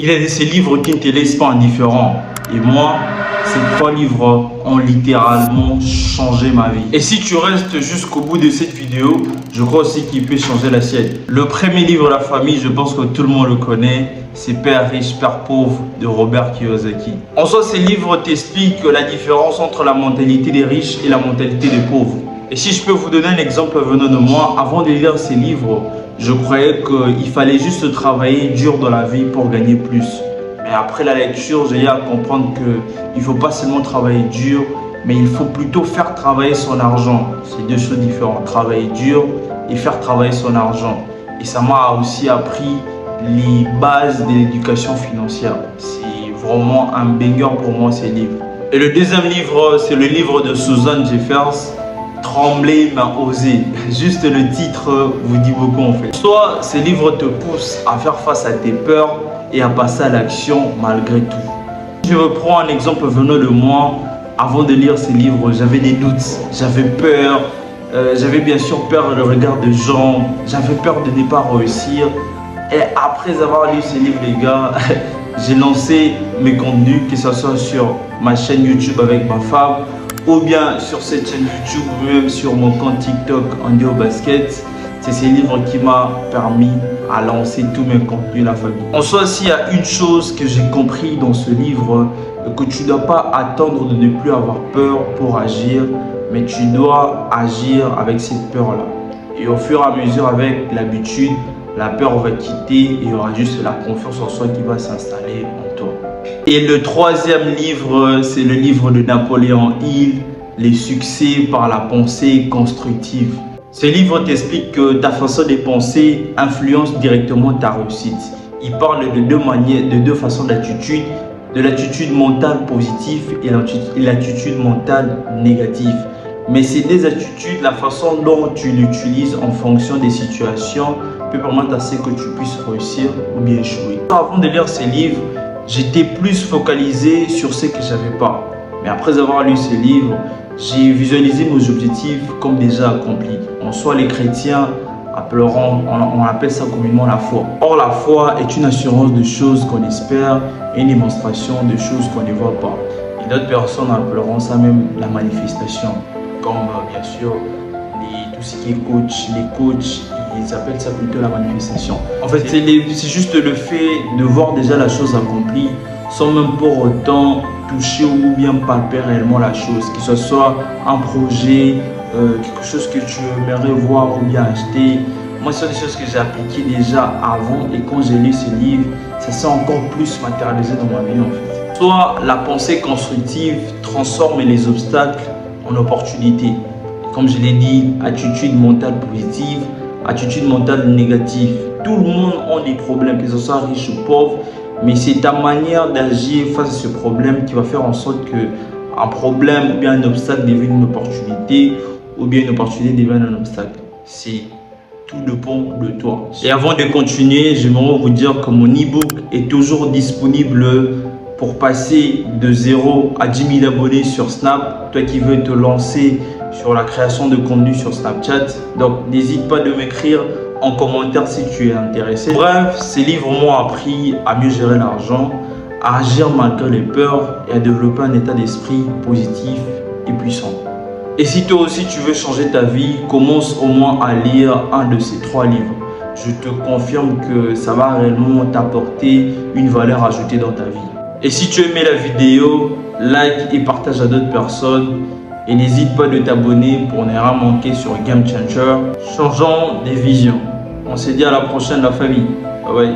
Il est de ces livres qui ne te laissent pas indifférent. Et moi, ces 3 livres ont littéralement changé ma vie. Et si tu restes jusqu'au bout de cette vidéo, je crois aussi qu'il peut changer la sienne. Le premier livre de la famille, je pense que tout le monde le connaît, c'est Père riche, Père pauvre de Robert Kiyosaki. En soi, ces livres t'expliquent la différence entre la mentalité des riches et la mentalité des pauvres. Et si je peux vous donner un exemple venant de moi, avant de lire ces livres, je croyais qu'il fallait juste travailler dur dans la vie pour gagner plus. Mais après la lecture, j'ai eu à comprendre qu'il ne faut pas seulement travailler dur, mais il faut plutôt faire travailler son argent. C'est 2 choses différentes, travailler dur et faire travailler son argent. Et ça m'a aussi appris les bases de l'éducation financière. C'est vraiment un banger pour moi, ces livres. Et le deuxième livre, c'est le livre de Susan Jeffers, Trembler mais oser. Juste le titre vous dit beaucoup en fait. Soit ces livres te poussent à faire face à tes peurs et à passer à l'action malgré tout. Je reprends un exemple venant de moi. Avant de lire ces livres, j'avais des doutes, j'avais peur. J'avais bien sûr peur du regard des gens. J'avais peur de ne pas réussir. Et après avoir lu ces livres, les gars, j'ai lancé mes contenus, que ce soit sur ma chaîne YouTube avec ma femme, ou bien sur cette chaîne YouTube, ou même sur mon compte TikTok Andio Basket. C'est ces livres qui m'ont permis à lancer tous mes contenus la famille. En soi, s'il y a une chose que j'ai compris dans ce livre, que tu ne dois pas attendre de ne plus avoir peur pour agir, mais tu dois agir avec cette peur-là. Et au fur et à mesure, avec l'habitude, la peur va quitter et il y aura juste la confiance en soi qui va s'installer en toi. Et le 3e livre, c'est le livre de Napoléon Hill, Les succès par la pensée constructive. Ce livre t'explique que ta façon de penser influence directement ta réussite. Il parle de 2 manières, de 2 façons d'attitude, de l'attitude mentale positive et l'attitude mentale négative. Mais ces 2 attitudes, la façon dont tu l'utilises en fonction des situations peut permettre à ce que tu puisses réussir ou bien échouer. Avant de lire ces livres, j'étais plus focalisé sur ce que je n'avais pas. Mais après avoir lu ces livres, j'ai visualisé mes objectifs comme déjà accomplis. En soi, les chrétiens appelleront, on appelle ça communément la foi. Or, la foi est une assurance de choses qu'on espère et une démonstration de choses qu'on ne voit pas. Et d'autres personnes appelleront ça même la manifestation. Comme bien sûr, tout ce qui est coach, les coachs, ils appellent ça plutôt la manifestation. En fait, c'est juste le fait de voir déjà la chose accomplie sans même pour autant toucher ou bien palper réellement la chose. Que ce soit un projet, quelque chose que tu aimerais voir ou bien acheter. Moi, ce sont des choses que j'ai appliquées déjà avant et quand j'ai lu ces livres, ça s'est encore plus matérialisé dans ma vie en fait. Soit la pensée constructive transforme les obstacles en opportunités. Comme je l'ai dit, attitude mentale positive, attitude mentale négative. Tout le monde a des problèmes, que ce soit riche ou pauvre, mais c'est ta manière d'agir face à ce problème qui va faire en sorte qu'un problème ou bien un obstacle devienne une opportunité ou bien une opportunité devienne un obstacle. C'est tout dépend de toi. Et avant de continuer, j'aimerais vous dire que mon e-book est toujours disponible pour passer de 0 à 10 000 abonnés sur Snap. Toi qui veux te lancer sur la création de contenu sur Snapchat. Donc n'hésite pas de m'écrire en commentaire si tu es intéressé. Bref, ces livres m'ont appris à mieux gérer l'argent, à agir malgré les peurs et à développer un état d'esprit positif et puissant. Et si toi aussi tu veux changer ta vie, commence au moins à lire un de ces 3 livres. Je te confirme que ça va réellement t'apporter une valeur ajoutée dans ta vie. Et si tu aimais la vidéo, like et partage à d'autres personnes. Et n'hésite pas de t'abonner pour ne rien manquer sur Game Changer. Changeons des visions. On se dit à la prochaine la famille. Bye bye.